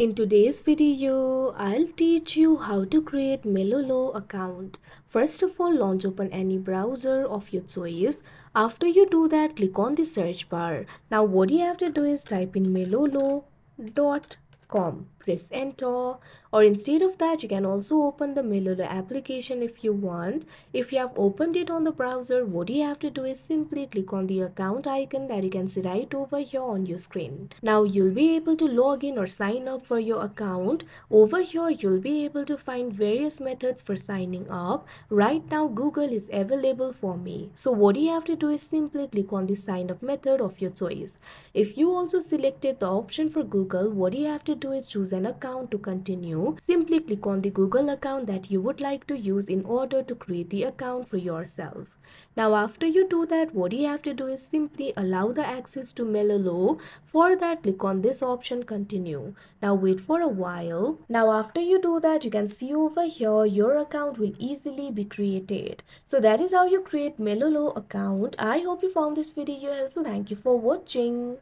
In today's video, I'll teach you how to create Melolo account. First of all, launch open any browser of your choice. After you do that, click on the search bar. Now what you have to do is type in melolo.com. Press enter, or instead of that you can also open the Melolo application if you want. If you have opened it on the browser, what you have to do is simply click on the account icon that you can see right over here on your screen. Now you'll be able to log in or sign up for your account. Over here you'll be able to find various methods for signing up. Right now Google is available for me, so what you have to do is simply click on the sign up method of your choice. If you also selected the option for Google, what you have to do is choose an account to continue. Simply click on the Google account that you would like to use in order to create the account for yourself. Now after you do that, what you have to do is simply allow the access to Melolo. For that, click on this option continue. Now wait for a while. Now after you do that, you can see over here your account will easily be created. So that is how you create Melolo account. I hope you found this video helpful. Thank you for watching.